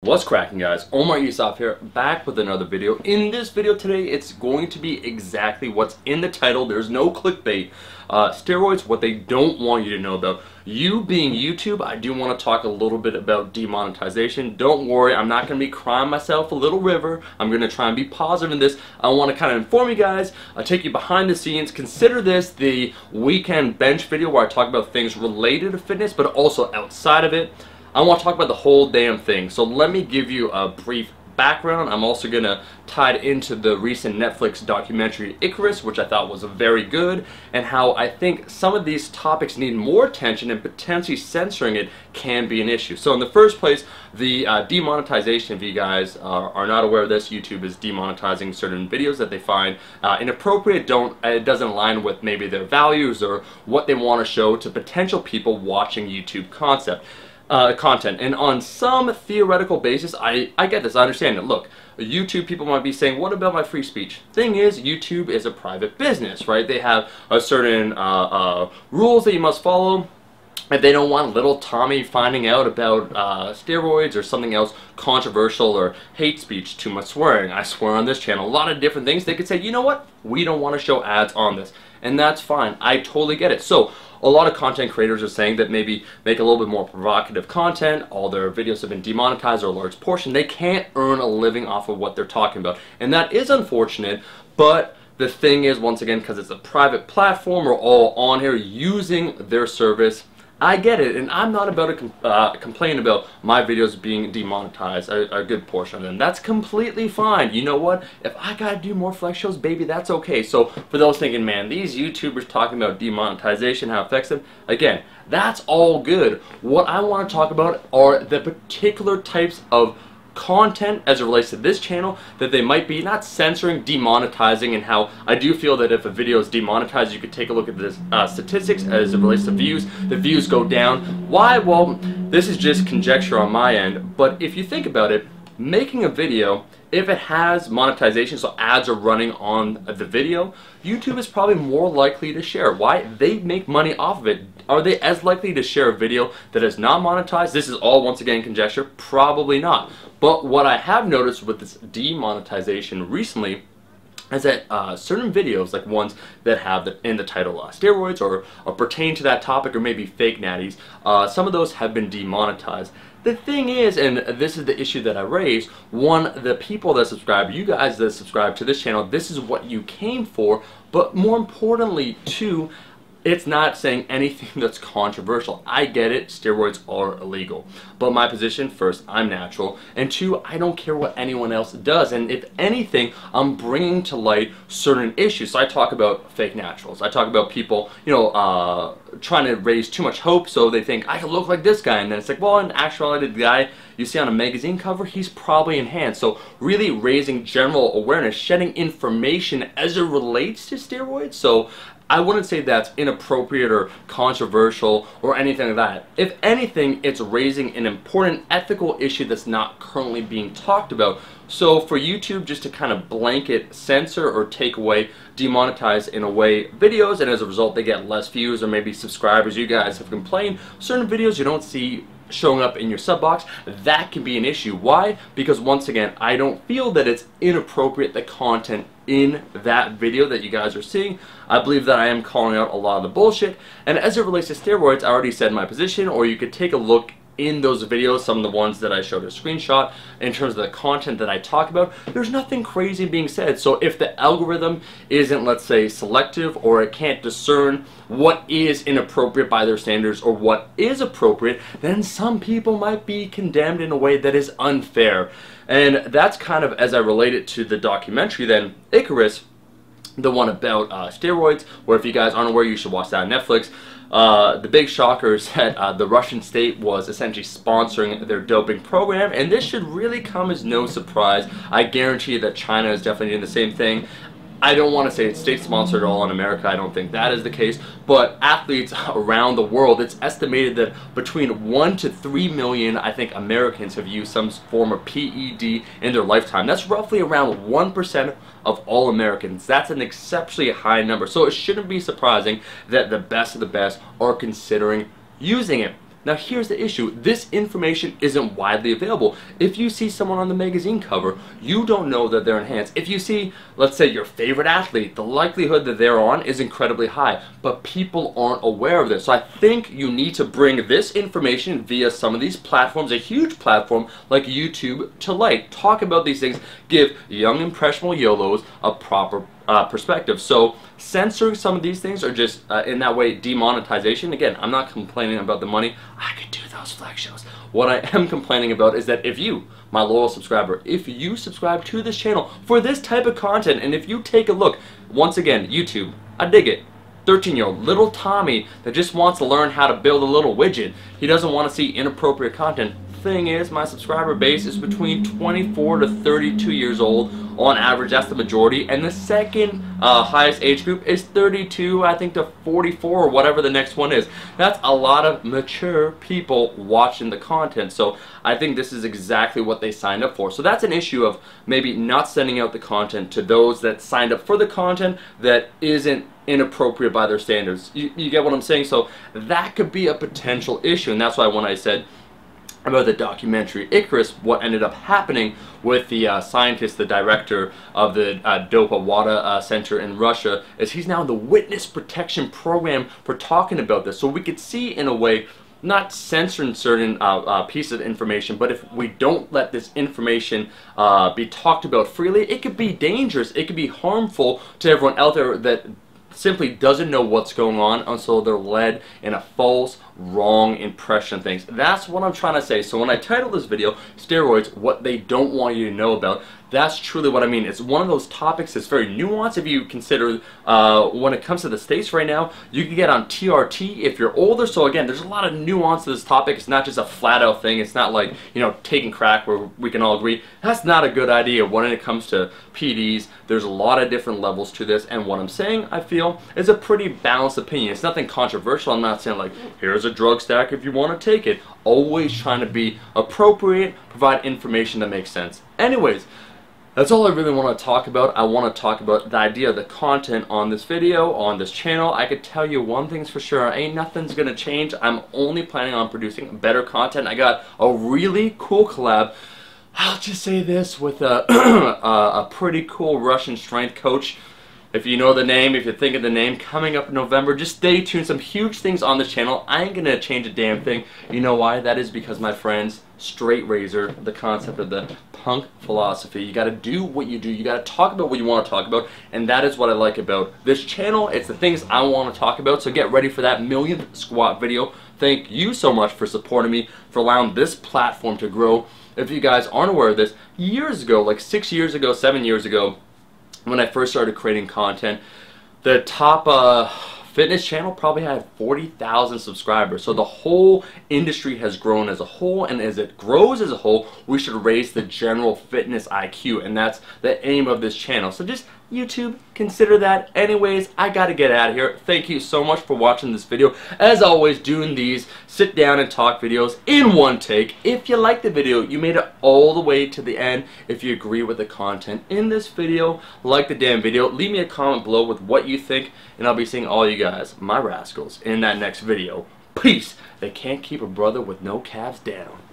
What's cracking, guys? Omar Yusuf here, back with another video. In this video today, it's going to be exactly what's in the title. There's no clickbait. Steroids, what they don't want you to know about. You being YouTube, I do want to talk a little bit about demonetization. Don't worry, I'm not going to be crying myself a little river. I'm going to try and be positive in this. I want to kind of inform you guys, take you behind the scenes. Consider this the weekend bench video where I talk about things related to fitness, but also outside of it. I want to talk about the whole damn thing. So let me give you a brief background. I'm also going to tie it into the recent Netflix documentary Icarus, which I thought was very good, and how I think some of these topics need more attention and potentially censoring it can be an issue. So in the first place, the demonetization, if you guys are not aware of this, YouTube is demonetizing certain videos that they find inappropriate, it doesn't align with maybe their values or what they want to show to potential people watching YouTube content. And on some theoretical basis, I get this, I understand it. Look, YouTube people might be saying, what about my free speech? Thing is, YouTube is a private business, right? They have a certain rules that you must follow. If they don't want little Tommy finding out about steroids or something else controversial or hate speech, too much swearing, I swear on this channel, a lot of different things, they could say, you know what, we don't want to show ads on this. And that's fine, I totally get it. So, a lot of content creators are saying that maybe make a little bit more provocative content, all their videos have been demonetized or a large portion, they can't earn a living off of what they're talking about. And that is unfortunate, but the thing is, once again, because it's a private platform, we're all on here using their service. I get it, and I'm not about to complain about my videos being demonetized, a good portion of them. That's completely fine. You know what? If I gotta do more flex shows, baby, that's okay. So, for those thinking, man, these YouTubers talking about demonetization, how it affects them, again, that's all good. What I want to talk about are the particular types of content as it relates to this channel that they might be not censoring, demonetizing, and how I do feel that if a video is demonetized, you could take a look at the statistics as it relates to views. The views go down. Why? Well, this is just conjecture on my end, but if you think about it, making a video, if it has monetization, so ads are running on the video, YouTube is probably more likely to share. Why? They make money off of it. Are they as likely to share a video that is not monetized? This is all, once again, conjecture. Probably not. But what I have noticed with this demonetization recently is that certain videos, like ones that have in the title steroids or pertain to that topic, or maybe fake natties, some of those have been demonetized. The thing is, and this is the issue that I raised, one, the people that subscribe, you guys that subscribe to this channel, this is what you came for, but more importantly, two, it's not saying anything that's controversial. I get it, steroids are illegal. But my position, first, I'm natural, and two, I don't care what anyone else does. And if anything, I'm bringing to light certain issues. So I talk about fake naturals. I talk about people, you know, trying to raise too much hope so they think, I can look like this guy. And then it's like, well, in actuality, the guy you see on a magazine cover, he's probably enhanced. So really raising general awareness, shedding information as it relates to steroids. So I wouldn't say that's inappropriate or controversial or anything like that. If anything, it's raising an important ethical issue that's not currently being talked about. So for YouTube just to kind of blanket censor or take away, demonetize in a way videos, and as a result they get less views or maybe subscribers, you guys have complained, certain videos you don't see showing up in your sub box, that can be an issue. Why? Because once again, I don't feel that it's inappropriate, the content in that video that you guys are seeing. I believe that I am calling out a lot of the bullshit, and as it relates to steroids, I already said my position, or you could take a look in those videos, some of the ones that I showed a screenshot, in terms of the content that I talk about, there's nothing crazy being said. So if the algorithm isn't, let's say, selective, or it can't discern what is inappropriate by their standards or what is appropriate, then some people might be condemned in a way that is unfair. And that's kind of as I relate it to the documentary then, Icarus, the one about steroids, where if you guys aren't aware, you should watch that on Netflix. The big shocker is that the Russian state was essentially sponsoring their doping program, and this should really come as no surprise. I guarantee that China is definitely doing the same thing. I don't want to say it's state-sponsored at all in America, I don't think that is the case, but athletes around the world, it's estimated that between 1 to 3 million, I think, Americans have used some form of PED in their lifetime. That's roughly around 1% of all Americans. That's an exceptionally high number, so it shouldn't be surprising that the best of the best are considering using it. Now here's the issue. This information isn't widely available. If you see someone on the magazine cover, you don't know that they're enhanced. If you see, let's say, your favorite athlete, the likelihood that they're on is incredibly high, but people aren't aware of this. So I think you need to bring this information via some of these platforms, a huge platform like YouTube, to light. Talk about these things, give young impressionable YOLOs a proper perspective. So censoring some of these things, or just in that way demonetization, again, I'm not complaining about the money. I could do those flag shows. What I am complaining about is that if you, my loyal subscriber, if you subscribe to this channel for this type of content, and if you take a look, once again, YouTube, I dig it. 13-year-old little Tommy that just wants to learn how to build a little widget. He doesn't want to see inappropriate content. Thing is, my subscriber base is between 24 to 32 years old on average. That's the majority, and the second highest age group is 32, I think, to 44, or whatever the next one is. That's a lot of mature people watching the content, so I think this is exactly what they signed up for. So that's an issue of maybe not sending out the content to those that signed up for the content that isn't inappropriate by their standards. You get what I'm saying? So that could be a potential issue, and that's why when I said about the documentary Icarus, what ended up happening with the scientist, the director of the Dopawada Center in Russia, is he's now in the witness protection program for talking about this. So we could see, in a way, not censoring certain pieces of information, but if we don't let this information be talked about freely, it could be dangerous, it could be harmful to everyone out there that simply doesn't know what's going on, and so they're led in a false, wrong impression of things. That's what I'm trying to say. So when I title this video, Steroids, What They Don't Want You to Know About, that's truly what I mean. It's one of those topics that's very nuanced. If you consider, when it comes to the States right now, you can get on TRT if you're older. So again, there's a lot of nuance to this topic. It's not just a flat out thing. It's not like, you know, taking crack where we can all agree. That's not a good idea when it comes to PDs. There's a lot of different levels to this, and what I'm saying, I feel, is a pretty balanced opinion. It's nothing controversial. I'm not saying like, here's a drug stack if you want to take it. Always trying to be appropriate, provide information that makes sense. Anyways, that's all I really want to talk about. I want to talk about the idea of the content on this video, on this channel. I could tell you one thing's for sure, ain't nothing's gonna change. I'm only planning on producing better content. I got a really cool collab, I'll just say this, with a pretty cool Russian strength coach. If you know the name, if you think of the name, coming up in November, just stay tuned. Some huge things on this channel. I ain't gonna change a damn thing. You know why? That is because, my friends, straight razor, the concept of the punk philosophy. You gotta do what you do. You gotta talk about what you want to talk about, and that is what I like about this channel. It's the things I want to talk about, so get ready for that millionth squat video. Thank you so much for supporting me, for allowing this platform to grow. If you guys aren't aware of this, years ago, like 6 years ago, 7 years ago, when I first started creating content, the top fitness channel probably had 40,000 subscribers. So the whole industry has grown as a whole, and as it grows as a whole, we should raise the general fitness IQ, and that's the aim of this channel. So just YouTube, consider that. Anyways, I gotta get out of here. Thank you so much for watching this video. As always, doing these sit down and talk videos in one take. If you like the video, you made it all the way to the end. If you agree with the content in this video, like the damn video, leave me a comment below with what you think, and I'll be seeing all you guys, my rascals, in that next video. Peace. They can't keep a brother with no calves down.